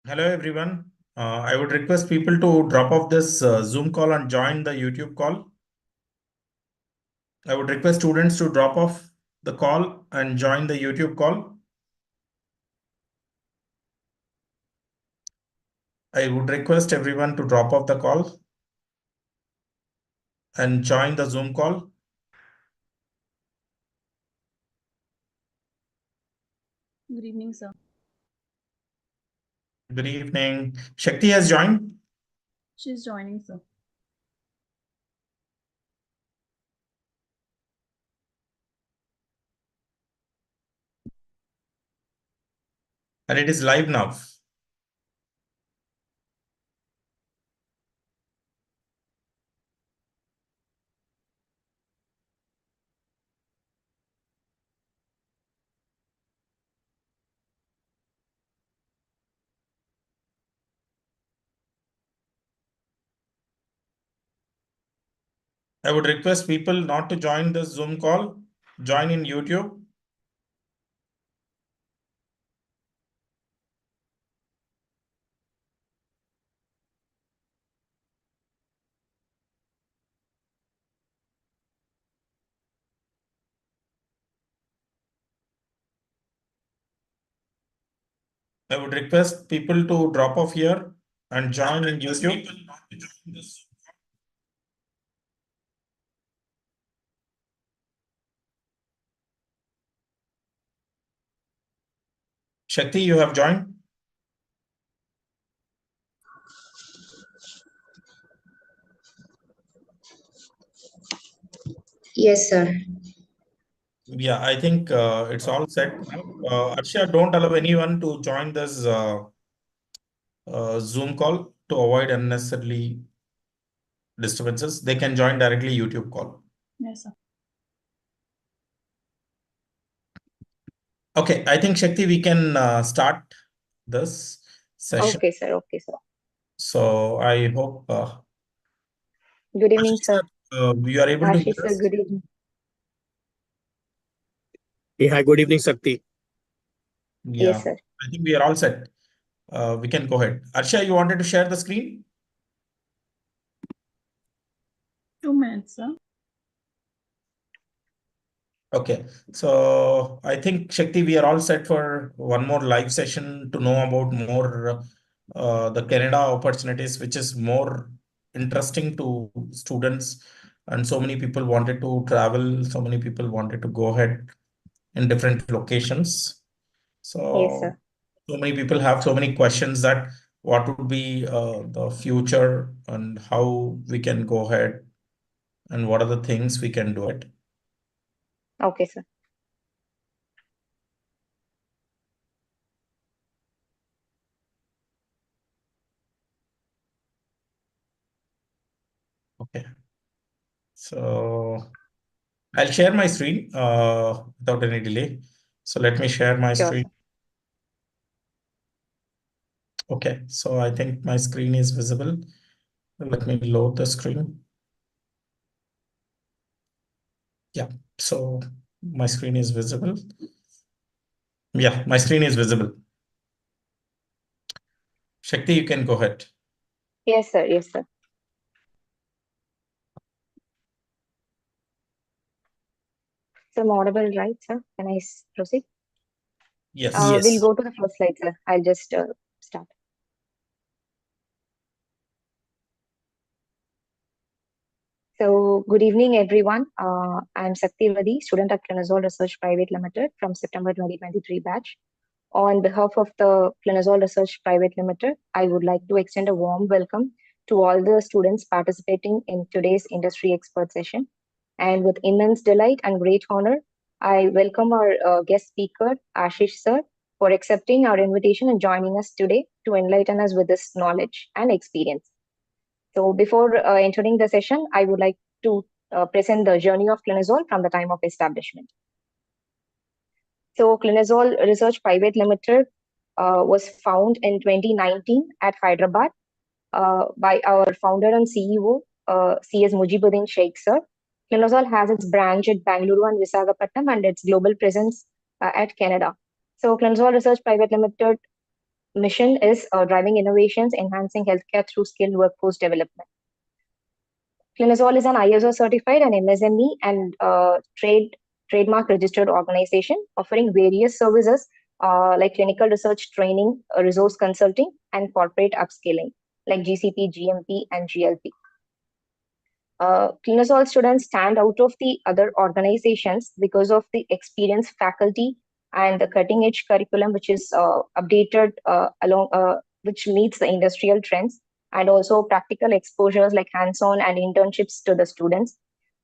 Hello, everyone. I would request people to drop off this Zoom call and join the YouTube call. I would request students to drop off the call and join the YouTube call. I would request everyone to drop off the call and join the Zoom call. Good evening, sir. Good evening. Shakti has joined. She's joining, sir. And it is live now. I would request people not to join this Zoom call, join in YouTube. I would request people to drop off here and join in YouTube. Shakti, you have joined? Yes, sir. Yeah, I think it's all set now. Arsha, don't allow anyone to join this Zoom call to avoid unnecessarily disturbances. They can join directly YouTube call. Yes, sir. Okay, I think Shakti, we can start this session. Okay, sir. Okay, sir. So I hope Good evening, Ashish sir. sir, you are able to hear Ashish, sir, us. good evening. Hi, good evening, Sakti. Yeah, Yes, sir. I think we are all set. We can go ahead. Arsha, you wanted to share the screen? 2 minutes, sir. Okay, so I think Shakti, we are all set for one more live session to know about more the Canada opportunities, which is more interesting to students. And so many people wanted to travel, so many people wanted to go ahead in different locations. Yes, So, sir. so many people have so many questions that what would be the future and how we can go ahead and what are the things we can do it. Okay, sir. Okay. So I'll share my screen without any delay. So let me share my Sure, screen. sir. Okay, so I think my screen is visible. Let me load the screen. Yeah, so my screen is visible. Yeah, my screen is visible. Shakti, you can go ahead. Yes, sir. Yes, sir. So I'm audible, right, sir? Can I proceed? Yes. We'll go to the first slide, sir. I'll just start. So, good evening, everyone. I'm Sakti Vadi, student at Clinosol Research Private Limited from September 2023 batch. On behalf of the Clinosol Research Private Limited, I would like to extend a warm welcome to all the students participating in today's industry expert session. And with immense delight and great honor, I welcome our guest speaker, Ashish sir, for accepting our invitation and joining us today to enlighten us with this knowledge and experience. So before entering the session, I would like to present the journey of Clinosol from the time of establishment. So Clinosol Research Private Limited was found in 2019 at Hyderabad by our founder and CEO, CS Mujibuddin Sheikh sir. Clinosol has its branch at Bangalore and Visakhapatnam and its global presence at Canada. So Clinosol Research Private Limited mission is driving innovations, enhancing healthcare through skilled workforce development. Clinosol is an ISO certified and MSME and trademark registered organization offering various services like clinical research training, resource consulting, and corporate upskilling like GCP, GMP, and GLP. Clinosol students stand out of the other organizations because of the experienced faculty and the cutting edge curriculum, which is updated which meets the industrial trends, and also practical exposures like hands-on and internships to the students.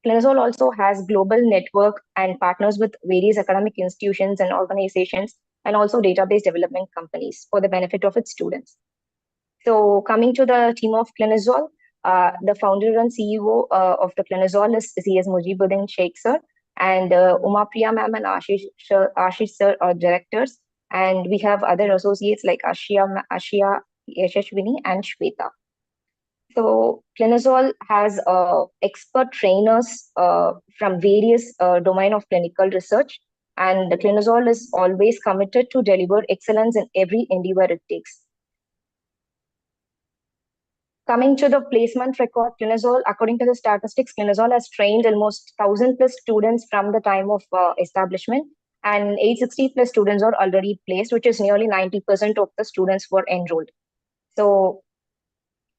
Clinosol also has global network and partners with various academic institutions and organizations, and also database development companies for the benefit of its students. So coming to the team of Clinosol, the founder and CEO of the Clinosol is CS Mujibuddin Sheikh sir, and Uma Priya ma'am and Ashish sir are directors, and we have other associates like Ashia Yashashwini, and Shweta. So Clinosol has expert trainers from various domain of clinical research, and the Clinosol is always committed to deliver excellence in every endeavor it takes. Coming to the placement record, Clinosol, according to the statistics, Clinosol has trained almost 1,000 plus students from the time of establishment, and 860 plus students are already placed, which is nearly 90% of the students were enrolled. So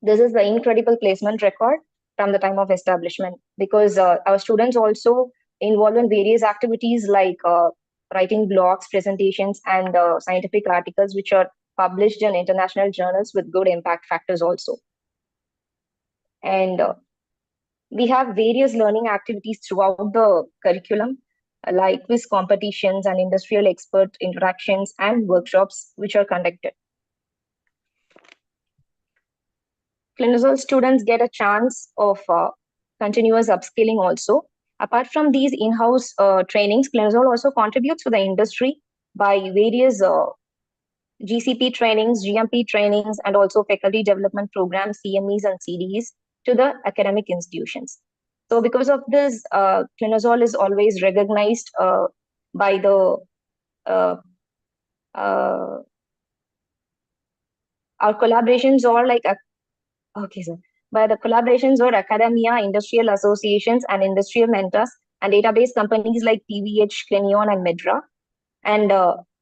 this is the incredible placement record from the time of establishment, because our students also involved in various activities like writing blogs, presentations, and scientific articles, which are published in international journals with good impact factors also. And we have various learning activities throughout the curriculum, like quiz competitions and industrial expert interactions and workshops, which are conducted. Clinosol students get a chance of continuous upskilling also. Apart from these in-house trainings, Clinosol also contributes to the industry by various GCP trainings, GMP trainings, and also faculty development programs, CMEs and CDEs to the academic institutions. So because of this, Clinosol is always recognized by the our collaborations or like okay, sir. By the collaborations or academia, industrial associations, and industrial mentors, and database companies like PVH, Clinion, and Medra, and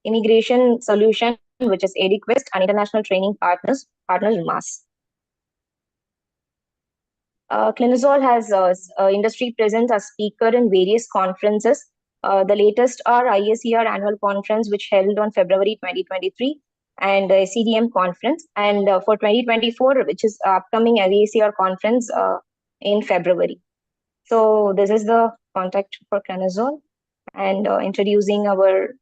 immigration solution, which is EduQuest, and international training partners MAS. Clinosol has industry presence as speaker in various conferences. The latest are ISER annual conference, which held on February 2023, and CDM conference, and for 2024, which is upcoming ISER conference in February. So this is the contact for Clinosol, and introducing our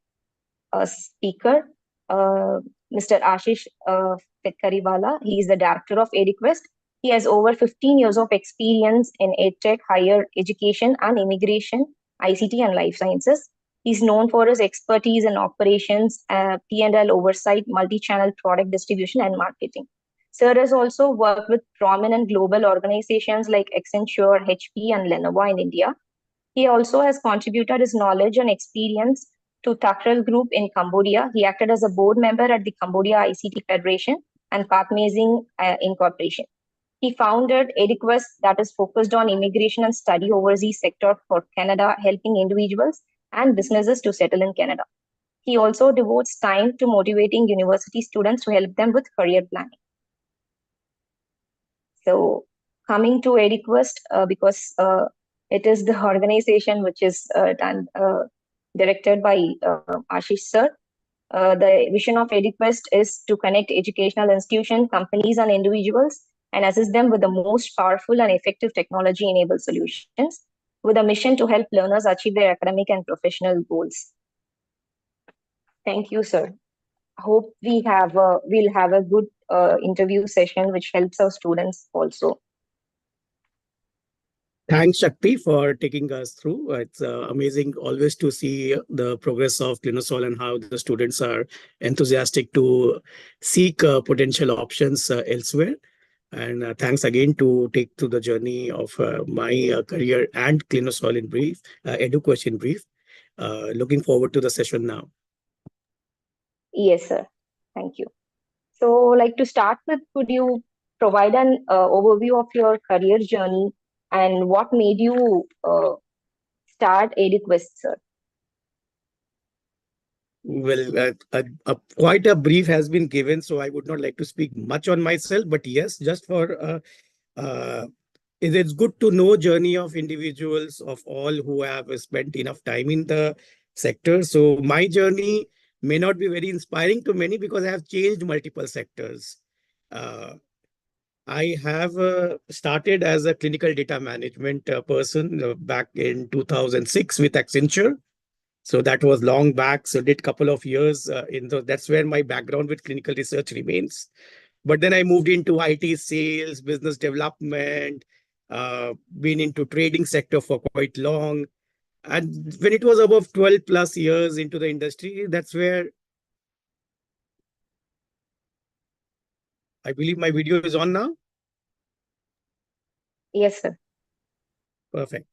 speaker, Mr. Ashish Fetkariwala. He is the director of EduQuest. He has over 15 years of experience in EdTech, higher education, and immigration, ICT, and life sciences. He's known for his expertise in operations, P&L oversight, multi-channel product distribution, and marketing. Sir has also worked with prominent global organizations like Accenture, HP, and Lenovo in India. He also has contributed his knowledge and experience to Takral Group in Cambodia. He acted as a board member at the Cambodia ICT Federation and Pathmazing Incorporation. He founded EduQuest, that is focused on immigration and study overseas sector for Canada, helping individuals and businesses to settle in Canada. He also devotes time to motivating university students to help them with career planning. So coming to EduQuest, because it is the organization which is directed by Ashish sir. The vision of EduQuest is to connect educational institutions, companies, and individuals, and assist them with the most powerful and effective technology-enabled solutions, with a mission to help learners achieve their academic and professional goals. Thank you, sir. Hope we'll have a good interview session which helps our students also. Thanks, Shakti, for taking us through. It's amazing always to see the progress of Clinosol and how the students are enthusiastic to seek potential options elsewhere. And thanks again to take through the journey of my career and Clinosol in brief, EduQuest in brief. Looking forward to the session now. Yes, sir. Thank you. So, like to start with, could you provide an overview of your career journey and what made you start EduQuest, sir? Well, quite a brief has been given, so I would not like to speak much on myself. But yes, just for uh, it's good to know journey of individuals of all who have spent enough time in the sector. So my journey may not be very inspiring to many because I have changed multiple sectors. Uh, I have started as a clinical data management person back in 2006 with Accenture. So that was long back. So did couple of years in the, that's where my background with clinical research remains. But then I moved into IT sales, business development, been into trading sector for quite long. And when it was above 12 plus years into the industry, that's where I believe my video is on now. Yes, sir. Perfect.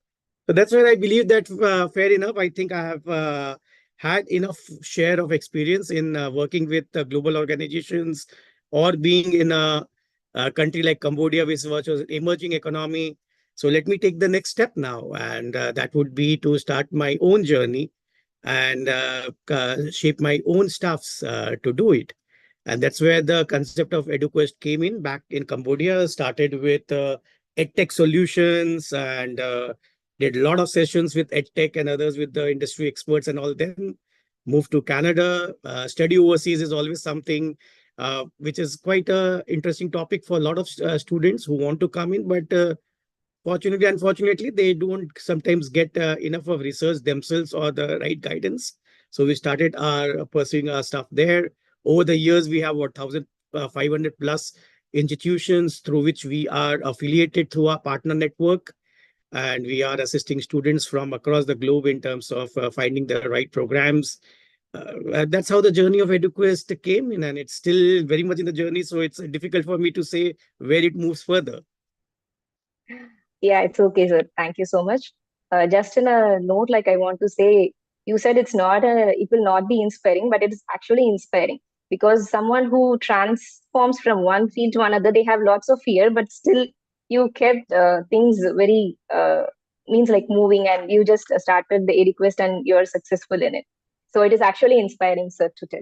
So that's where I believe that fair enough. I think I have had enough share of experience in working with global organizations or being in a country like Cambodia, which was an emerging economy. So let me take the next step now, and that would be to start my own journey and shape my own stuffs to do it. And that's where the concept of EduQuest came in back in Cambodia, started with EdTech solutions and did a lot of sessions with EdTech and others with the industry experts and all. Then moved to Canada. Study overseas is always something which is quite a interesting topic for a lot of students who want to come in, but fortunately, unfortunately, they don't sometimes get enough of research themselves or the right guidance. So we started our pursuing our stuff there. Over the years, we have what 1,500 plus institutions through which we are affiliated through our partner network, and we are assisting students from across the globe in terms of finding the right programs. That's how the journey of EduQuest came in, and it's still very much in the journey. So it's difficult for me to say where it moves further. Yeah, it's okay, sir. Thank you so much. Just in a note, like I want to say, you said it will not be inspiring, but it is actually inspiring because someone who transforms from one field to another, they have lots of fear, but still you kept things very, means like moving and you just started the EduQuest and you're successful in it. So it is actually inspiring, sir, to tell.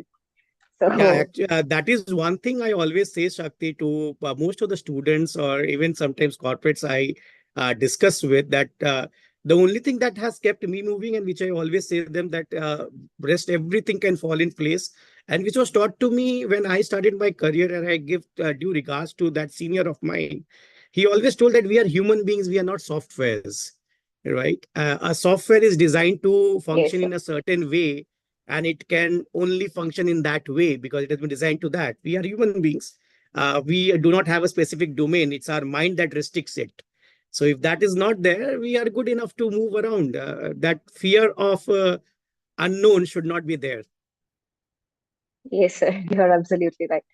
Yeah, So, actually, that is one thing I always say, Shakti, to most of the students or even sometimes corporates I discuss with that the only thing that has kept me moving and which I always say to them that rest everything can fall in place, and which was taught to me when I started my career, and I give due regards to that senior of mine. He always told that we are human beings, we are not softwares, right? A software is designed to yes, function sir. in a certain way, and it can only function in that way because it has been designed to that. We are human beings. We do not have a specific domain. It's our mind that restricts it. So if that is not there, we are good enough to move around. That fear of unknown should not be there. Yes, sir. You're absolutely right.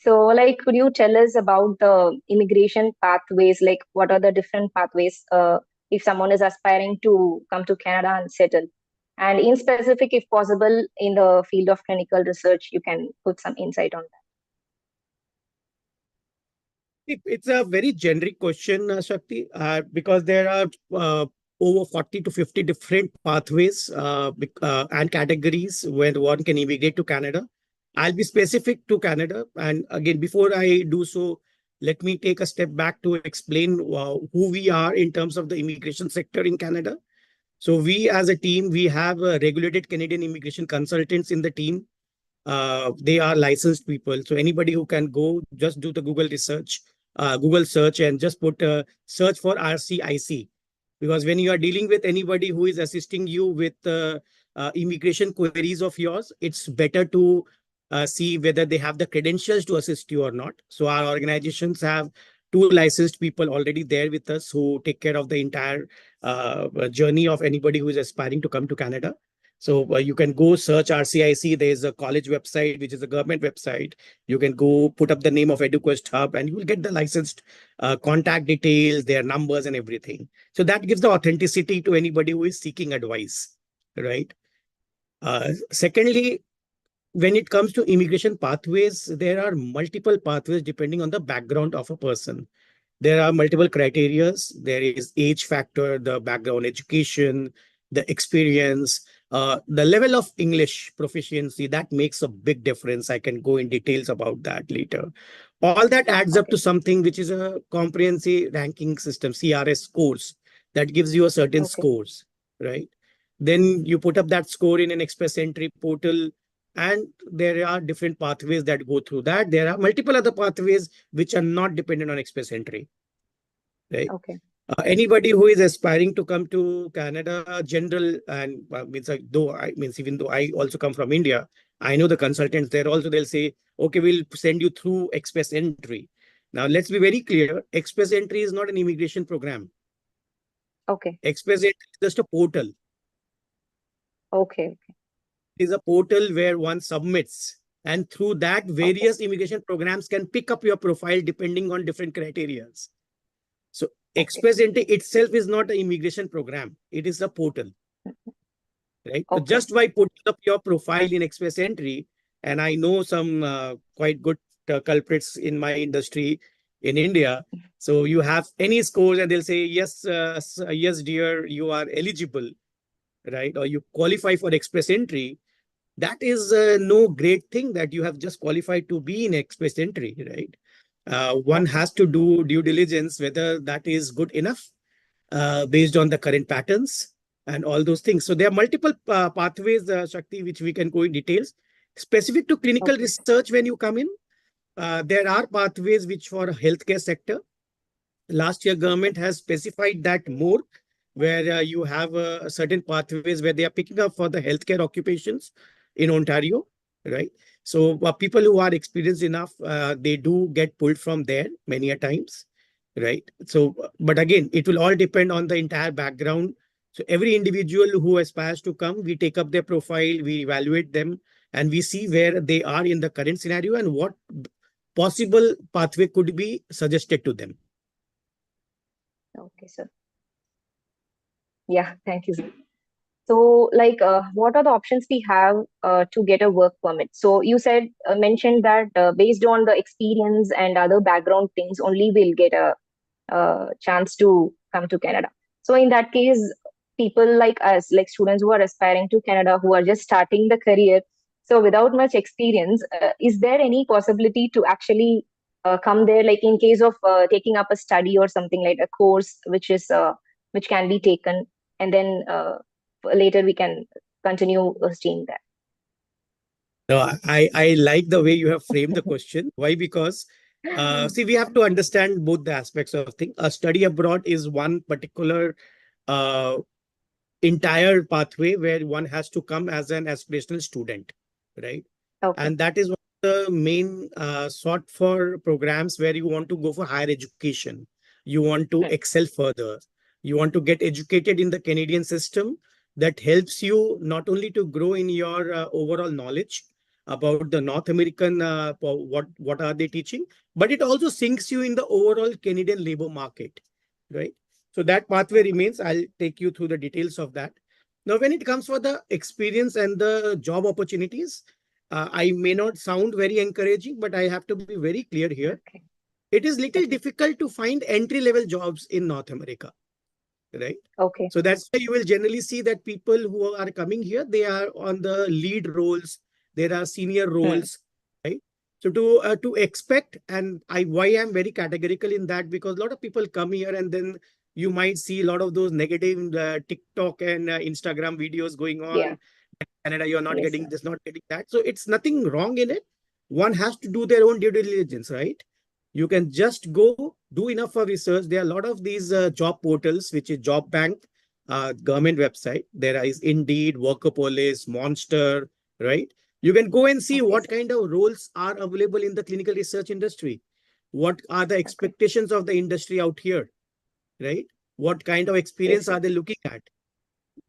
So, like, could you tell us about the immigration pathways? Like, what are the different pathways if someone is aspiring to come to Canada and settle? And in specific, if possible, in the field of clinical research, you can put some insight on that. It's a very generic question, Shakti, because there are over 40 to 50 different pathways and categories where one can immigrate to Canada. I'll be specific to Canada. And again, before I do so, let me take a step back to explain who we are in terms of the immigration sector in Canada. So we as a team, we have regulated Canadian immigration consultants in the team. They are licensed people. So anybody who can go, just do the Google research, Google search, and just put search for RCIC. Because when you are dealing with anybody who is assisting you with immigration queries of yours, it's better to see whether they have the credentials to assist you or not. So our organizations have two licensed people already there with us who take care of the entire journey of anybody who is aspiring to come to Canada. So you can go search RCIC. There's a college website, which is a government website. You can go put up the name of EduQuest Hub and you will get the licensed contact details, their numbers and everything. So that gives the authenticity to anybody who is seeking advice, right? Secondly, when it comes to immigration pathways, there are multiple pathways depending on the background of a person. There are multiple criterias. There is age factor, the background education, the experience, the level of English proficiency. That makes a big difference. I can go in details about that later. All that adds up Okay. to something which is a comprehensive ranking system, CRS scores, that gives you a certain Okay. scores, right? Then you put up that score in an express entry portal, and there are different pathways that go through that. There are multiple other pathways which are not dependent on express entry, right? Okay. Anybody who is aspiring to come to Canada, general, and means like, though I means even though I also come from India, I know the consultants there also. They'll say, okay, we'll send you through express entry. Now let's be very clear: express entry is not an immigration program. Okay. Express entry is just a portal. Okay. It is a portal where one submits, and through that, Okay. various immigration programs can pick up your profile depending on different criteria. So Okay. Express Entry itself is not an immigration program. It is a portal, right? So Okay. just by putting up your profile in Express Entry, and I know some quite good culprits in my industry in India. So you have any scores and they'll say, yes, yes, dear, you are eligible, right? Or you qualify for Express Entry. That is no great thing that you have just qualified to be in Express Entry, right? One Okay. has to do due diligence whether that is good enough based on the current patterns and all those things. So there are multiple pathways, Shakti, which we can go in details. Specific to clinical Okay. research, when you come in, there are pathways which for healthcare sector. Last year, Okay. government has specified that more, where you have certain pathways where they are picking up for the healthcare occupations in Ontario, right? So people who are experienced enough, they do get pulled from there many a times, right? So, but again, it will all depend on the entire background. So every individual who aspires to come, we take up their profile, we evaluate them, and we see where they are in the current scenario and what possible pathway could be suggested to them. Okay, sir. Yeah, thank you, sir. So, like, what are the options we have to get a work permit? So, you said mentioned that based on the experience and other background things, only we'll get a chance to come to Canada. So, in that case, people like us, like students who are aspiring to Canada, who are just starting the career, so without much experience, is there any possibility to actually come there, like in case of taking up a study or something like a course, which can be taken, and then later we can continue staying there. No, I like the way you have framed the question. Why? Because see, we have to understand both the aspects of thing. A study abroad is one particular uh, entire pathway where one has to come as an aspirational student, right? Okay. And that is one of the main sought for programs where you want to go for higher education. You want to Hmm. excel further. You want to get educated in the Canadian system that helps you not only to grow in your overall knowledge about the North American what are they teaching, but it also sinks you in the overall Canadian labor market, right? So that pathway Okay. remains. I'll take you through the details of that. Now, when it comes for the experience and the job opportunities, I may not sound very encouraging, but I have to be very clear here. Okay. It is little Okay. difficult to find entry-level jobs in North America, right? Okay. So that's why you will generally see that people who are coming here, they are on the lead roles, there are senior Hmm. roles, right? So to expect, and why I'm very categorical in that, because a lot of people come here and then you might see a lot of those negative TikTok and Instagram videos going Yeah. on. Canada, you're not Yes, getting sir. this, not getting that. So it's nothing wrong in it. One has to do their own due diligence, right? You can just go do enough for research. There are a lot of these job portals, which is Job Bank, government website. There is Indeed, Workopolis, Monster, right? You can go and see Okay, what sir. kind of roles are available in the clinical research industry. What are the Okay. expectations of the industry out here, right? What kind of Yes, experience sir. are they looking at?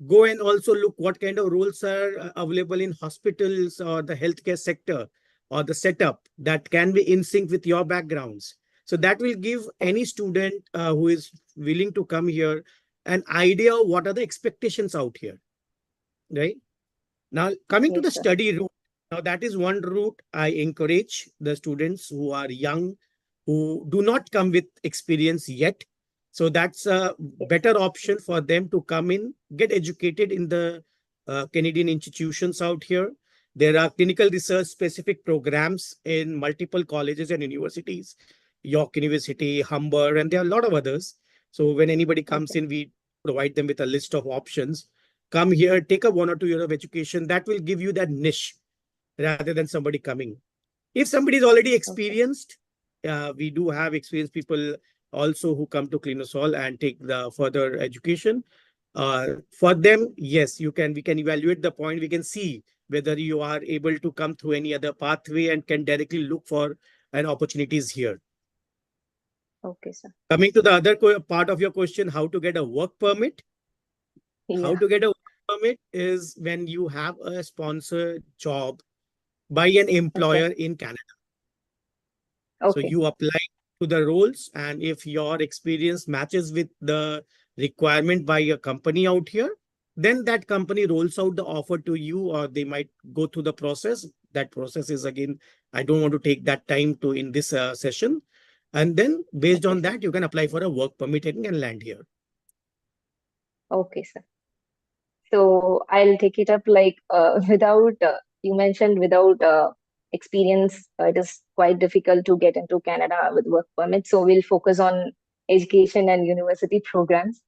Go and also look what kind of roles are available in hospitals or the healthcare sector or the setup that can be in sync with your backgrounds. So that will give Okay. any student who is willing to come here an idea of what are the expectations out here, right? Now, coming to Yes, the sir. study route, Now, that is one route I encourage the students who are young, who do not come with experience yet. So that's a Yes. better option for them to come in, get educated in the Canadian institutions out here. There are clinical research specific programs in multiple colleges and universities, York University, Humber, and there are a lot of others. So when anybody comes Okay. in, we provide them with a list of options. Come here, take a 1 or 2 year of education. That will give you that niche rather than somebody coming. If somebody is already Okay. experienced, we do have experienced people also who come to Clinosol and take the further education. For them, yes, you can. We can evaluate the point. We can see whether you are able to come through any other pathway and can directly look for an opportunities here. Okay, sir. Coming to the other part of your question, how to get a work permit? How Yeah. to get a work permit is when you have a sponsored job by an employer Okay. in Canada. So Okay. you apply to the roles, and if your experience matches with the requirement by a company out here, then that company rolls out the offer to you, or they might go through the process. That process is, again, I don't want to take that time to in this session. And then based Okay, on sir. that, you can apply for a work permit and can land here. Okay, sir. So I'll take it up like without you mentioned without experience, it is quite difficult to get into Canada with work permit. So we'll focus on education and university programs.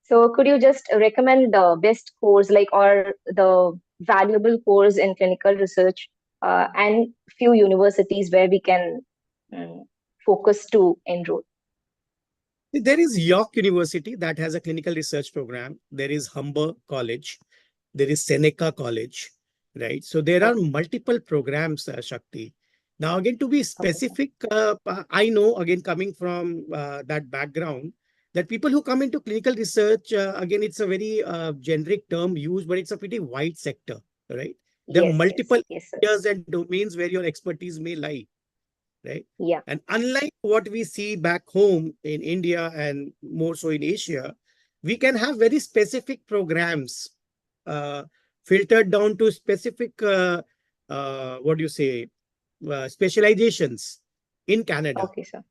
So could you just recommend the best course, like, or the valuable course in clinical research, and few universities where we can um, focus to enroll? There is York University that has a clinical research program. There is Humber College. There is Seneca College, right? So there are Okay. multiple programs, Shakti. Now, again, to be Okay, sir. specific, I know, again, coming from that background, that people who come into clinical research, again, it's a very generic term used, but it's a pretty wide sector, right? There are Yes, yes, multiple yes, sir. areas and domains where your expertise may lie, right? Yeah. And unlike what we see back home in India and more so in Asia, we can have very specific programs uh, filtered down to specific, what do you say, specializations in Canada. Okay, sir.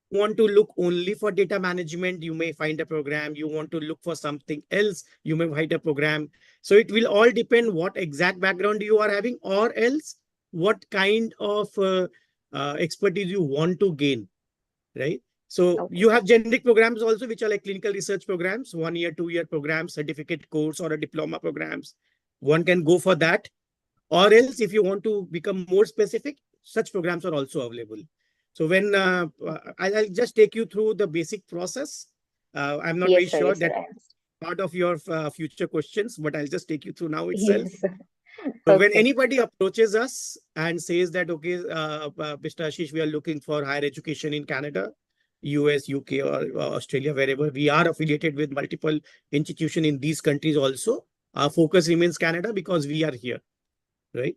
Want to look only for data management, you may find a program. You want to look for something else, you may find a program. So it will all depend what exact background you are having, or else what kind of expertise you want to gain, right? So Okay, you sir. have generic programs also, which are like clinical research programs, 1 year, 2 year programs, certificate course, or a diploma programs. One can go for that. Or else, if you want to become more specific, such programs are also available. So when I'll just take you through the basic process. I'm not very Yes, sir. sure Yes, sir. that I understand. part of your future questions, but I'll just take you through now itself. Yes, sir. So when Okay. anybody approaches us and says that, okay, Mr. Ashish, we are looking for higher education in Canada, US, UK, or Australia, wherever, we are affiliated with multiple institutions in these countries also. Our focus remains Canada because we are here, right?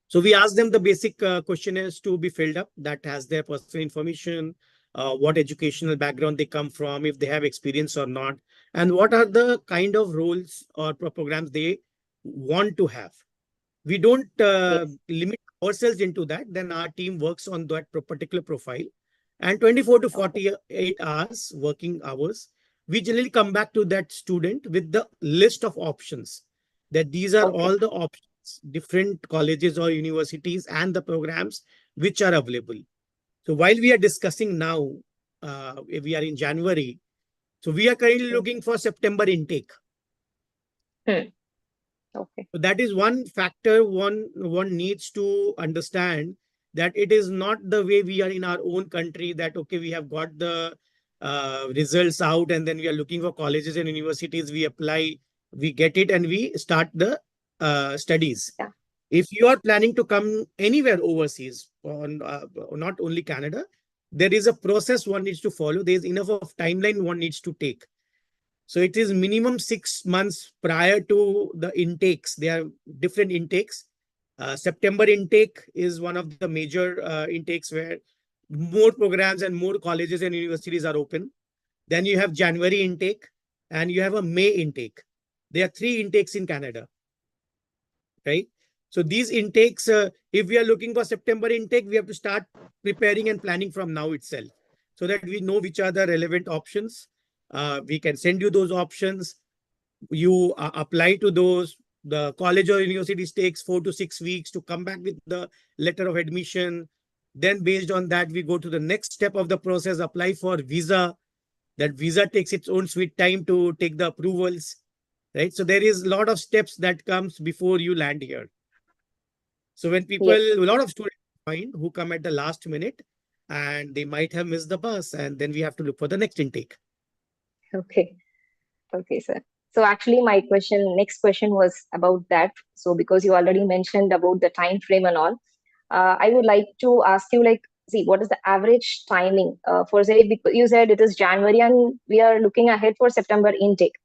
So we ask them the basic questionnaires to be filled up that has their personal information, what educational background they come from, if they have experience or not, and what are the kind of roles or programs they want to have. We don't Yes. limit ourselves into that. Then our team works on that particular profile. And 24 to Okay. 48 hours, working hours, we generally come back to that student with the list of options, that these are Okay. all the options, different colleges or universities and the programs which are available. So while we are discussing now, we are in January. So we are currently Hmm. looking for September intake. Hmm. Okay. So that is one factor one needs to understand, that it is not the way we are in our own country, that okay, we have got the results out and then we are looking for colleges and universities, we apply, we get it, and we start the studies. Yeah. If you are planning to come anywhere overseas, on not only Canada, there is a process one needs to follow. There is enough of timeline one needs to take. So it is minimum 6 months prior to the intakes. There are different intakes. September intake is one of the major intakes where more programs and more colleges and universities are open. Then you have January intake and you have a May intake. There are 3 intakes in Canada, right? So these intakes, if we are looking for September intake, we have to start preparing and planning from now itself so that we know which are the relevant options. We can send you those options. You apply to those. The college or universities takes 4 to 6 weeks to come back with the letter of admission. Then based on that, we go to the next step of the process, apply for visa. That visa takes its own sweet time to take the approvals, right? So there is a lot of steps that comes before you land here. So when people, Yes. a lot of students find who come at the last minute and they might have missed the bus, and then we have to look for the next intake. Okay. Okay, sir. So actually, my next question was about that. So because you already mentioned about the time frame and all, I would like to ask you, like, see, what is the average timing for, say, because you said it is January and we are looking ahead for September intake.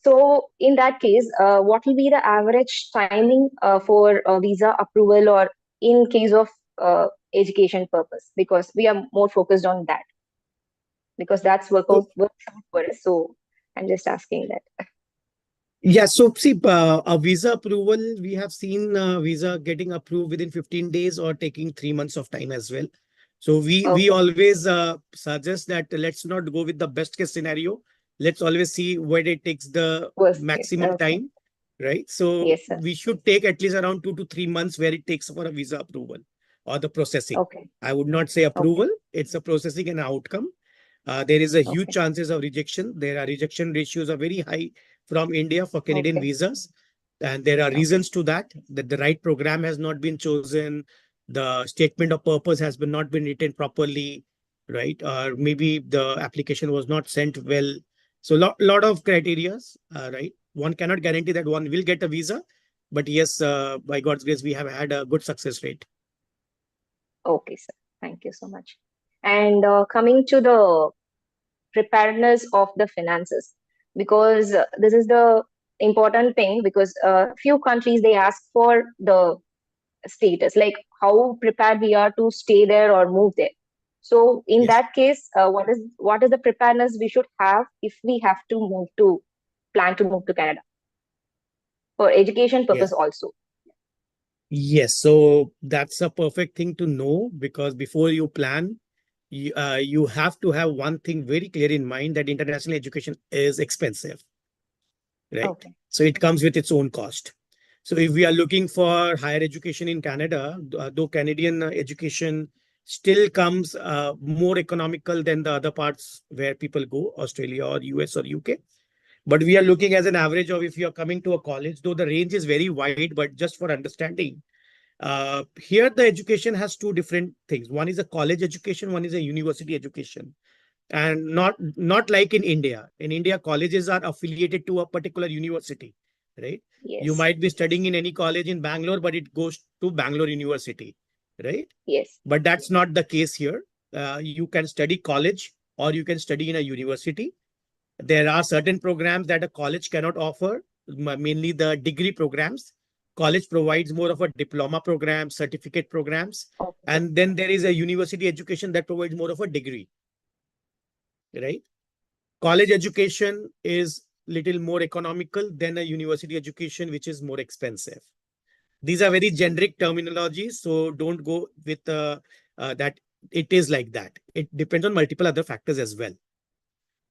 So in that case, what will be the average timing for visa approval, or in case of education purpose? Because we are more focused on that, because that's So, works out for us. So I'm just asking that. yeah, so see, a visa approval, we have seen visa getting approved within 15 days or taking 3 months of time as well. So we Okay. always suggest that let's not go with the best case scenario. Let's always see where it takes the Worst case. maximum Okay. time, right? So Yes, sir. we should take at least around 2 to 3 months where it takes for a visa approval or the processing. Okay. I would not say Okay. approval, it's a processing and outcome. There is a huge Okay. chances of rejection. There are rejection ratios are very high from India for Canadian Okay. visas. And there are Okay. reasons to that the right program has not been chosen, the statement of purpose has been not been written properly, right? Or maybe the application was not sent well. So lot of criterias, right? One cannot guarantee that one will get a visa, but yes, by God's grace, we have had a good success rate. Okay, sir. Thank you so much. And coming to the preparedness of the finances, because this is the important thing, because few countries, they ask for the status, like how prepared we are to stay there or move there. So in Yes. that case, what is the preparedness we should have if we have to plan to move to Canada for education Yes. purpose also? Yes. So that's a perfect thing to know, because before you plan, you have to have one thing very clear in mind, that international education is expensive, right? Okay. So it comes with its own cost. So if we are looking for higher education in Canada, though Canadian education still comes more economical than the other parts where people go, Australia or US or UK. But we are looking as an average of, if you are coming to a college, though the range is very wide, but just for understanding, here the education has two different things. One is a college education, one is a university education. And not like in India. In India, colleges are affiliated to a particular university, right? You Yes. might be studying in any college in Bangalore, but it goes to Bangalore University, right? Yes. But that's not the case here. You can study college or you can study in a university. There are certain programs that a college cannot offer, mainly the degree programs. College provides more of a diploma program, certificate programs. Okay. And then there is a university education that provides more of a degree, right? College education is little more economical than a university education, which is more expensive. These are very generic terminologies, so don't go with that it is like that. It depends on multiple other factors as well.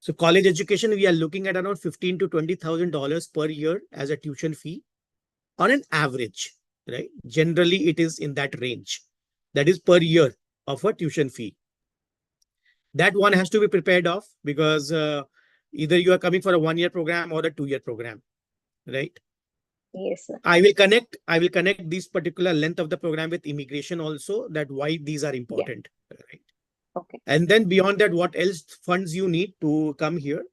So college education, we are looking at around $15,000 to $20,000 per year as a tuition fee on an average, right? Generally, it is in that range. That is per year of a tuition fee. That one has to be prepared of, because either you are coming for a 1 year program or a 2 year program, right? Yes, sir. I will connect this particular length of the program with immigration also, that why these are Yeah. important, right? Okay. And then beyond that, what else funds you need to come here?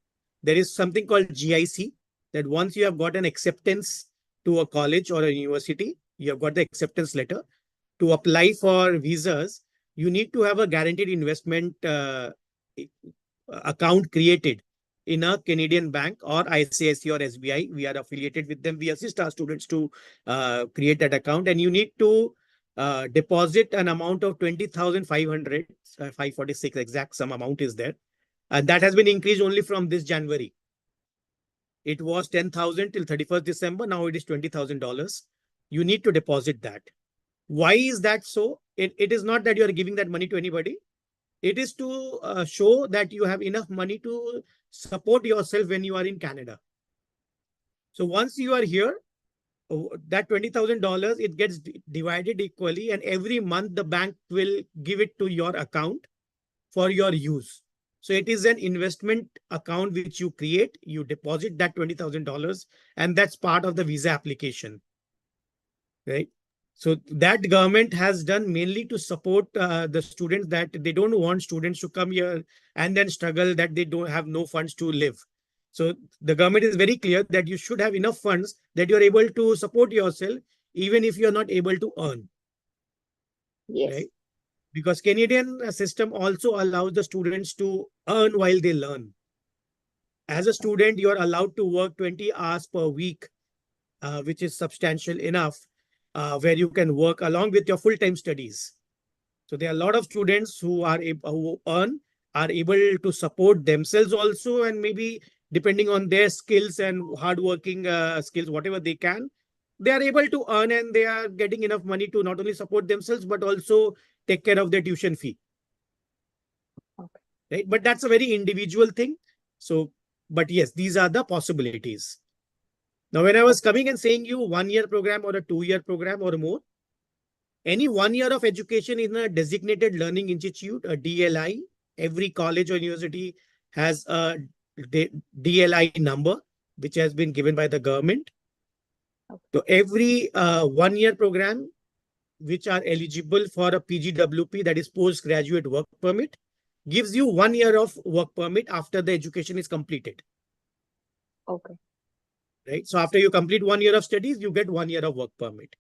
There is something called GIC, that once you have got an acceptance to a college or a university, you have got the acceptance letter. To apply for visas, you need to have a guaranteed investment account created in a Canadian bank or ICICI or SBI. We are affiliated with them. We assist our students to create that account, and you need to deposit an amount of 20,500, 546 exact some amount is there. And that has been increased only from this January. It was 10,000 till 31st December. Now it is $20,000. you need to deposit that. Why is that so? It is not that you are giving that money to anybody. It is to show that you have enough money to support yourself when you are in Canada. So once you are here, that $20,000, it gets divided equally, and every month the bank will give it to your account for your use. So it is an investment account which you create, you deposit that $20,000, and that's part of the visa application, right? So that government has done mainly to support the students, that they don't want students to come here and then struggle, that they don't have no funds to live. So the government is very clear that you should have enough funds that you're able to support yourself, even if you're not able to earn. Yes. Right? Because Canadian system also allows the students to earn while they learn. As a student, you're allowed to work 20 hours per week, which is substantial enough, where you can work along with your full-time studies. So there are a lot of students who are able to support themselves also, and maybe depending on their skills and hardworking skills, whatever they can, they are able to earn, and they are getting enough money to not only support themselves, but also take care of their tuition fee. Okay. Right? But that's a very individual thing. So, but yes, these are the possibilities. Now, when I was coming and saying you 1 year program or a 2 year program or more, any 1 year of education in a designated learning institute, a DLI, every college or university has a DLI number, which has been given by the government. Okay. So every 1 year program, which are eligible for a PGWP, that is postgraduate work permit, gives you 1 year of work permit after the education is completed. Okay. Right? So after you complete 1 year of studies, you get 1 year of work permit.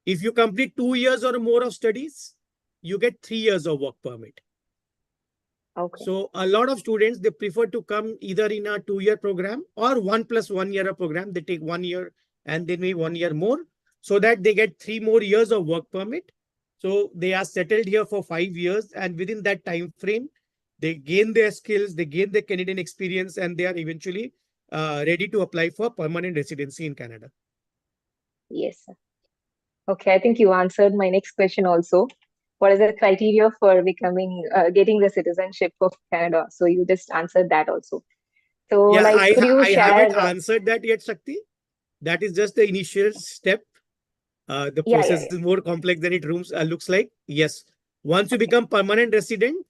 If you complete 2 years or more of studies, you get 3 years of work permit. Okay. So a lot of students, they prefer to come either in a 2 year program or 1 + 1 year of program. They take 1 year and then maybe 1 year more, so that they get 3 more years of work permit. So they are settled here for 5 years, and within that time frame, they gain their skills, they gain their Canadian experience, and they are eventually ready to apply for permanent residency in Canada. Yes, sir. Okay, I think you answered my next question also. What is the criteria for getting the citizenship of Canada? So you just answered that also. So, Yeah, like, could you I haven't share? answered that yet, Shakti. That is just the initial step. The Yeah, process yeah, is more complex than it looks like. Yes. Once you okay, become permanent resident,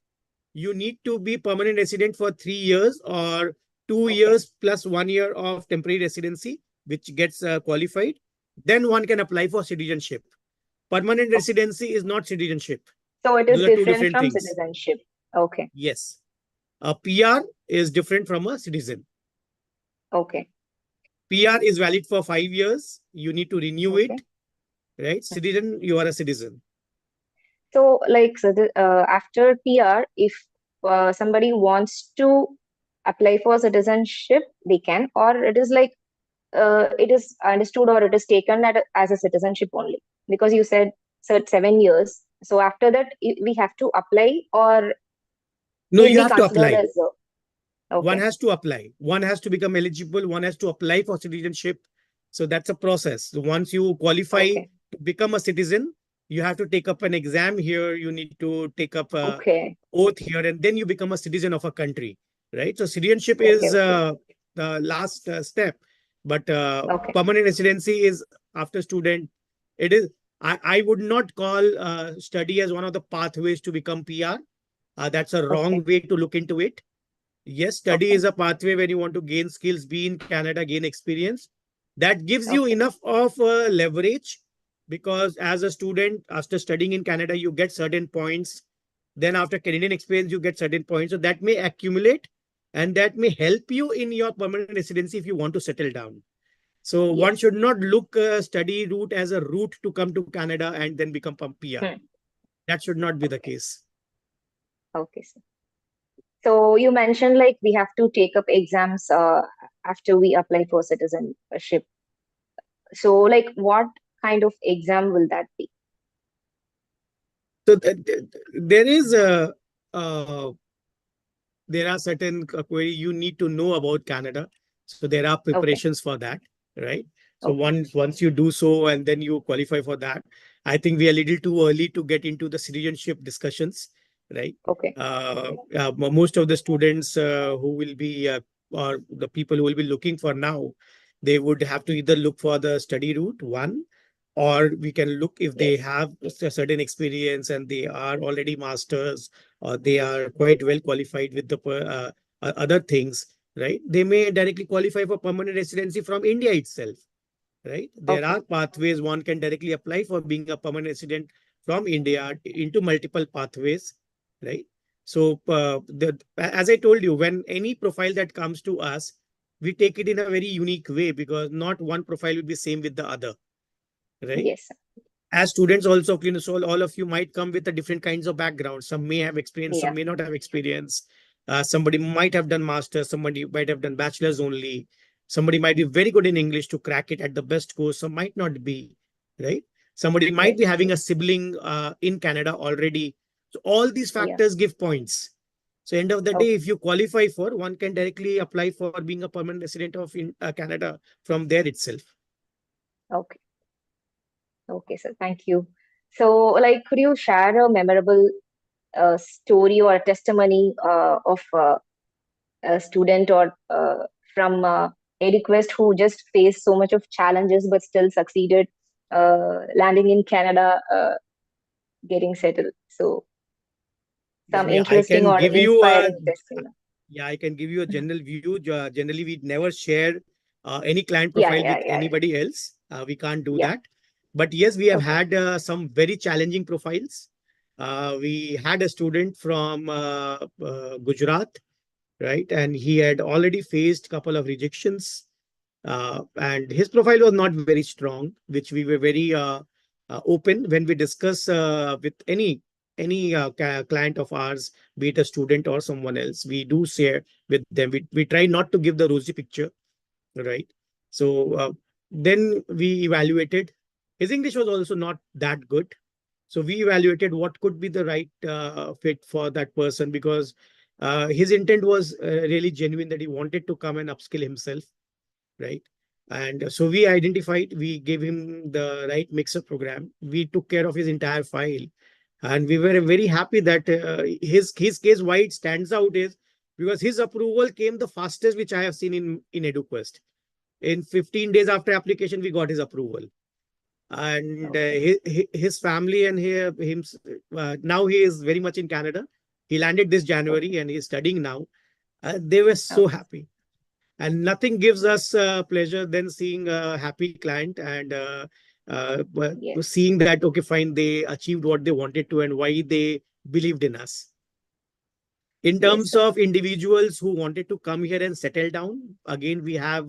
you need to be permanent resident for 3 years or 2 okay, years plus 1 year of temporary residency, which gets qualified. Then one can apply for citizenship. Permanent okay. residency is not citizenship. So it is Those are two different different from things. citizenship. Okay, Yes. A PR is different from a citizen. okay, PR is valid for 5 years. You need to renew okay. it, right? Citizen, you are a citizen. So, like, after PR, if somebody wants to apply for citizenship, they can, or it is like it is understood or it is taken as a citizenship only, because you said 7 years. So after that, we have to apply, or No, we'll you be have to considered apply. as One okay, has to apply. One has to become eligible. One has to apply for citizenship. So that's a process. So once you qualify okay, to become a citizen, you have to take up an exam here. You need to take up a okay, oath here, and then you become a citizen of a country, right? So citizenship okay, is okay, the last step, but okay, permanent residency is after student. It is. I would not call study as one of the pathways to become PR. That's a wrong okay, way to look into it. Yes, study okay, is a pathway when you want to gain skills, be in Canada, gain experience. That gives you okay, enough of leverage, because as a student, after studying in Canada, you get certain points. Then after Canadian experience, you get certain points. So that may accumulate, and that may help you in your permanent residency if you want to settle down. So one yes, should not look study route as a route to come to Canada and then become PR. hmm. That should not be the Okay, case. okay, sir. So you mentioned like we have to take up exams after we apply for citizenship. So like what kind of exam will that be? So there is a there are certain query you need to know about Canada. So there are Okay, preparations for that, right? So Okay. once you do so and then you qualify for that, I think we are a little too early to get into the citizenship discussions, right? Okay. Most of the students who will be or the people who will be looking for now, they would have to either look for the study route one, or we can look if they Yes. have a certain experience and they are already masters or they are quite well qualified with the other things, right? They may directly qualify for permanent residency from India itself, right? There Okay. are pathways one can directly apply for being a permanent resident from India into multiple pathways, right? So, as I told you, when any profile that comes to us, we take it in a very unique way because not one profile will be same with the other, right? Yes. As students also of Clinosol, all of you might come with a different kinds of backgrounds. Some may have experience, some Yeah. may not have experience. Somebody might have done masters, somebody might have done bachelors only. Somebody might be very good in English to crack it at the best course, some might not be, right? Somebody might Right. be having True. a sibling in Canada already. So all these Yeah. factors give points. So end of the day, Okay. if you qualify for, one can directly apply for being a permanent resident of Canada from there itself. Okay. Okay, sir. Thank you. So, like, could you share a memorable story or testimony of a student or from EduQuest who just faced so much of challenges but still succeeded landing in Canada, getting settled? So, some Yeah, I interesting can or give you a inspiring testimony. Yeah, I can give you a general view. Generally, we never share any client Yeah, profile yeah, with yeah, anybody else. We can't do yeah. that. But yes, we have Okay, had some very challenging profiles. We had a student from Gujarat, right? And he had already faced a couple of rejections. And his profile was not very strong, which we were very open when we discuss with any client of ours, be it a student or someone else. We do share with them. We try not to give the rosy picture, right? So then we evaluated. His English was also not that good. So we evaluated what could be the right fit for that person because his intent was really genuine that he wanted to come and upskill himself, right? And so we identified, we gave him the right mixer program. We took care of his entire file, and we were very happy that his case why it stands out is because his approval came the fastest which I have seen in EduQuest. In 15 days after application, we got his approval, and okay, his family and him now he is very much in Canada. He landed this okay, January and he's studying now. They were so okay. happy, and nothing gives us pleasure than seeing a happy client and Yes, seeing that okay fine they achieved what they wanted to and why they believed in us. In yes, terms sir. of individuals who wanted to come here and settle down, again, we have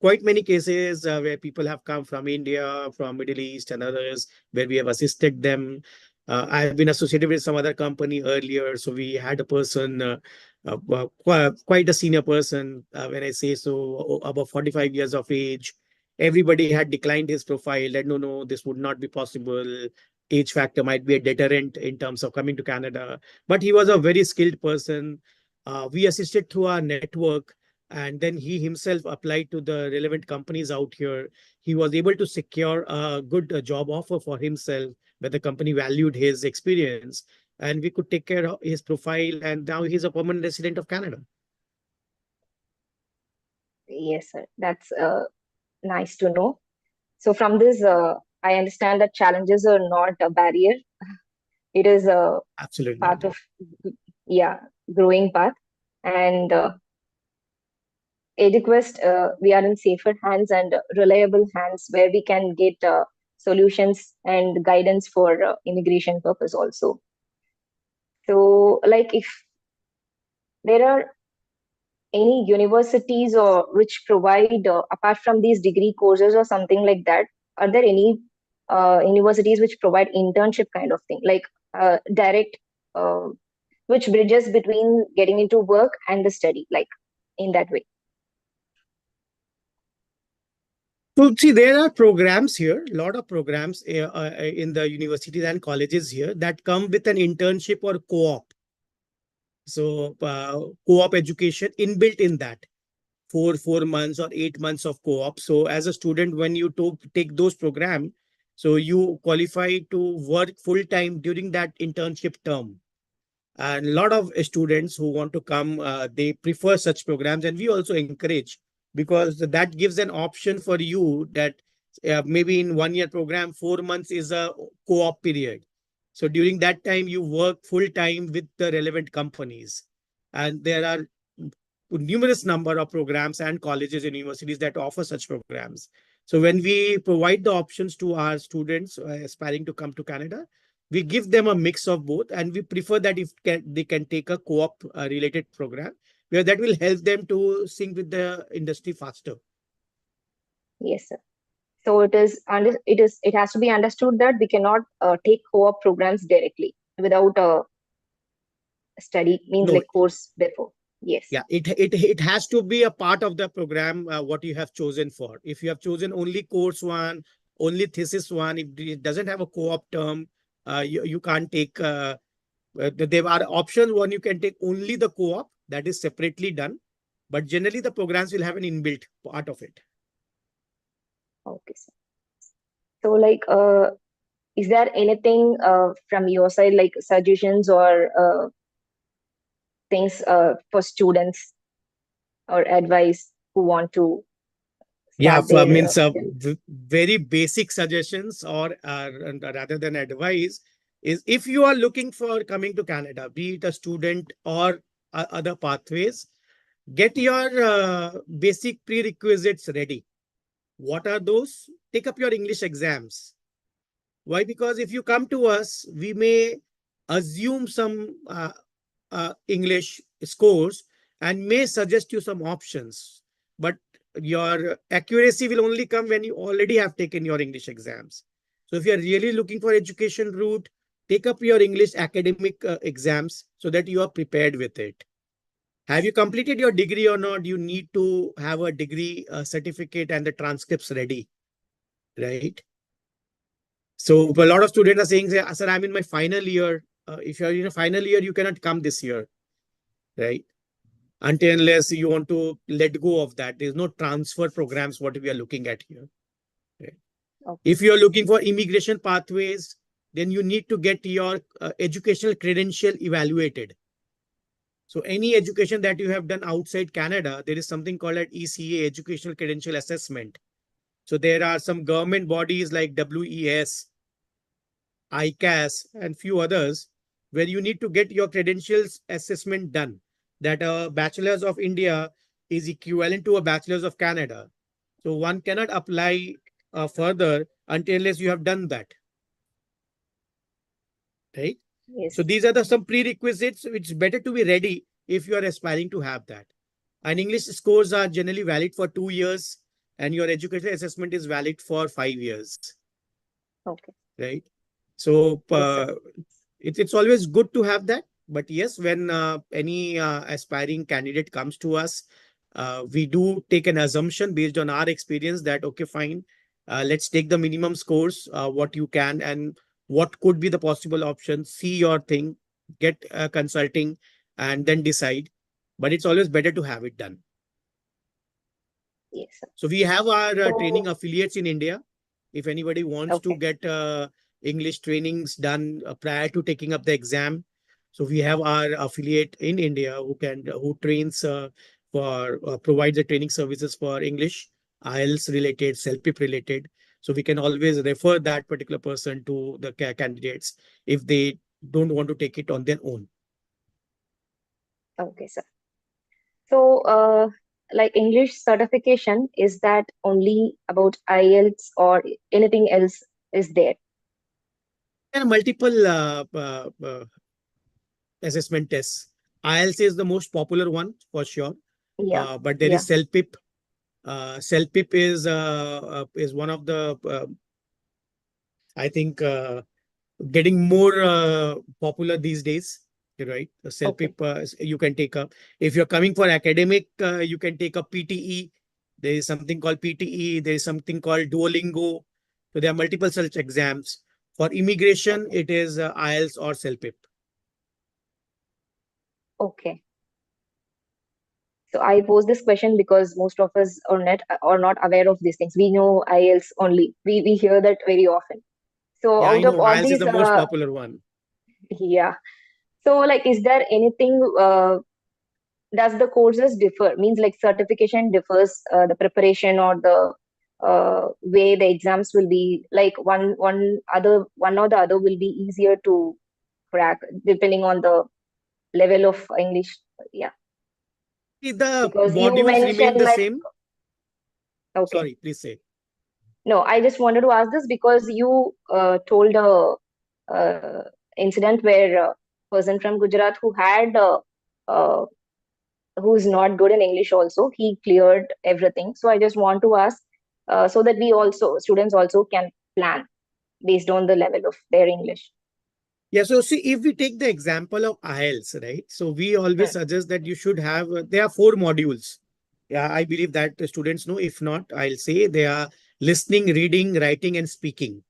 quite many cases where people have come from India, from Middle East and others, where we have assisted them. I have been associated with some other company earlier. So we had a person, quite a senior person, when I say so, about 45 years of age. Everybody had declined his profile that no, this would not be possible. Age factor might be a deterrent in terms of coming to Canada, but he was a very skilled person. We assisted through our network, and then he himself applied to the relevant companies out here. He was able to secure a good job offer for himself, where the company valued his experience, and we could take care of his profile. And now he's a permanent resident of Canada. Yes, sir. That's nice to know. So from this, I understand that challenges are not a barrier. It is a Absolutely part not. of, yeah, growing path. And EduQuest, we are in safer hands and reliable hands where we can get solutions and guidance for immigration purpose also. So, like, if there are any universities or which provide apart from these degree courses or something like that, are there any universities which provide internship kind of thing, like direct, uh, which bridges between getting into work and the study, like in that way? So, see, there are programs here, a lot of programs in the universities and colleges here that come with an internship or co-op. So, co-op education inbuilt in that. four months or 8 months of co-op. So as a student, when you take those programs, so you qualify to work full time during that internship term. And a lot of students who want to come, they prefer such programs, and we also encourage, because that gives an option for you that maybe in 1 year program, 4 months is a co-op period. So during that time, you work full time with the relevant companies. And there are numerous number of programs and colleges and universities that offer such programs. So when we provide the options to our students aspiring to come to Canada, we give them a mix of both, and we prefer that if they can take a co-op related program, where that will help them to sync with the industry faster. Yes, sir. So it has to be understood that we cannot take co-op programs directly without a study, means No, like course before. Yes. yeah, it has to be a part of the program what you have chosen for. If you have chosen only course one, only thesis one, if it doesn't have a co-op term, you can't take. There are options. One, you can take only the co-op, that is separately done, but generally the programs will have an inbuilt part of it. Okay, sir. So like is there anything from your side, like suggestions or things for students or advice who want to Yeah, start their means very basic suggestions, or rather than advice, is if you are looking for coming to Canada, be it a student or other pathways, get your basic prerequisites ready. What are those? Take up your English exams. Why? Because if you come to us, we may assume some English scores and may suggest you some options, but your accuracy will only come when you already have taken your English exams. So if you are really looking for education route, take up your English academic exams so that you are prepared with it. Have you completed your degree or not? You need to have a degree certificate and the transcripts ready, right? So a lot of students are saying, sir, I'm in my final year. If you're in a final year, you cannot come this year, right? Until unless you want to let go of that. There's no transfer programs, what we are looking at here. Right? Okay. If you're looking for immigration pathways, then you need to get your educational credential evaluated. So any education that you have done outside Canada, there is something called an ECA, Educational Credential Assessment. So there are some government bodies like WES, ICAS, and few others, where you need to get your credentials assessment done. That a bachelor's of India is equivalent to a bachelor's of Canada. So one cannot apply further unless you have done that, right? Yes. So these are some prerequisites which better to be ready if you are aspiring to have that. And English scores are generally valid for 2 years, and your educational assessment is valid for 5 years. Okay. Right. So Yes, it's always good to have that. But yes, when any aspiring candidate comes to us, we do take an assumption based on our experience that, okay, fine, let's take the minimum scores, what you can, and what could be the possible options, see your thing, get consulting, and then decide. But it's always better to have it done. yes, sir. So we have our So, training affiliates in India. If anybody wants to okay. get English trainings done prior to taking up the exam, so we have our affiliate in India who trains for provides the training services for English, IELTS related, CELPIP related. So we can always refer that particular person to the candidates if they don't want to take it on their own. Okay, sir. So, like English certification, is that only about IELTS or anything else is there? There are multiple assessment tests. IELTS is the most popular one for sure, Yeah, but there yeah. is CELPIP. CELPIP is one of the I think getting more popular these days. Right, the Okay, CELPIP you can take up. If you're coming for academic, you can take up PTE. There is something called PTE. There is something called Duolingo. So there are multiple such exams. For immigration, okay, it is IELTS or CELPIP. okay. So I pose this question because most of us are not aware of these things. We know IELTS only. We hear that very often. So Yeah, I out of know. all IELTS is these, the most popular one. yeah. So like, is there anything? Does the courses differ? Means like certification differs, the preparation or the way the exams will be. Like one or the other will be easier to crack depending on the level of English. Yeah, The because you modules remain mentioned the like, same. okay. Sorry, please say. No, I just wanted to ask this because you told a incident where a person from Gujarat uh, who's not good in English also, he cleared everything. So I just want to ask, so that students also can plan based on the level of their English. Yeah, so see, if we take the example of IELTS, right? So we always suggest that you should have, there are 4 modules. Yeah, I believe that the students know. If not, I'll say they are listening, reading, writing, and speaking.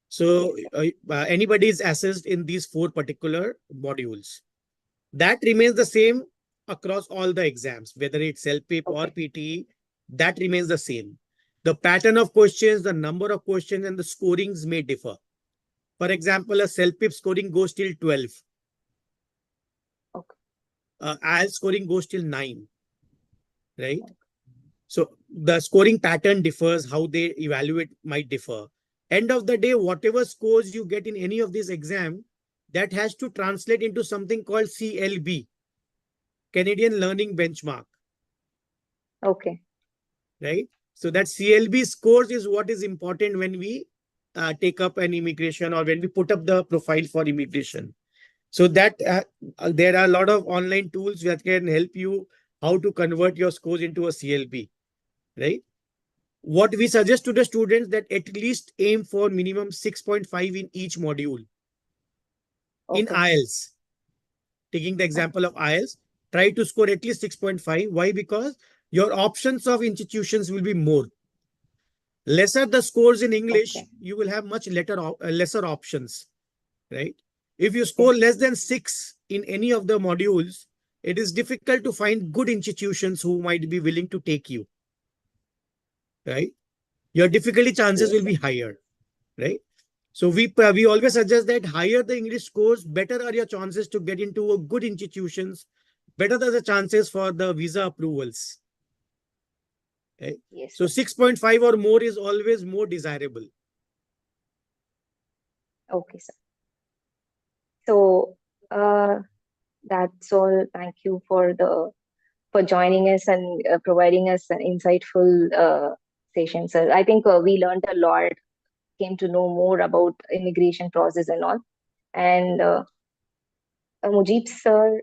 So Yes, anybody is assessed in these 4 particular modules. That remains the same across all the exams, whether it's LPIP or okay, PTE, that remains the same. The pattern of questions, the number of questions, and the scorings may differ. For example, a self-pip scoring goes till 12. okay, IELTS scoring goes till 9, right? So the scoring pattern differs, how they evaluate might differ. End of the day, whatever scores you get in any of these exam, that has to translate into something called CLB, Canadian Learning Benchmark, okay, right? So that CLB scores is what is important when we take up an immigration or when we put up the profile for immigration. So that there are a lot of online tools that can help you how to convert your scores into a CLB, right? What we suggest to the students that at least aim for minimum 6.5 in each module. In okay, IELTS, taking the example of IELTS, try to score at least 6.5. Why? Because your options of institutions will be more. Lesser the scores in English, okay, you will have much lesser options, right? If you okay, score less than 6 in any of the modules, it is difficult to find good institutions who might be willing to take you, right? Your difficulty chances will yes, be higher, right? So we always suggest that higher the English scores, better are your chances to get into a good institutions, better are the chances for the visa approvals. Okay? yes, So sir. 6.5 or more is always more desirable. Okay, sir. So that's all. Thank you for joining us and providing us an insightful session, sir. I think we learned a lot, came to know more about immigration process and all. And Mujib sir,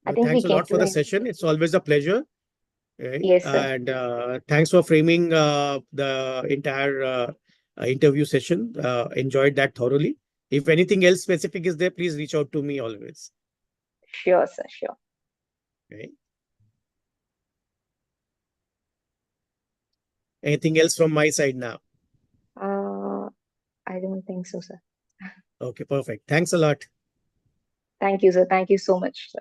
I think we Thanks a came lot to for the the session. It's always a pleasure. Right? yes, sir. And thanks for framing the entire interview session. Enjoyed that thoroughly. If anything else specific is there, please reach out to me always. Sure, sir. Sure. Okay. Anything else from my side now? Uh, I don't think so, sir. Okay, perfect. Thanks a lot. Thank you, sir. Thank you so much, sir.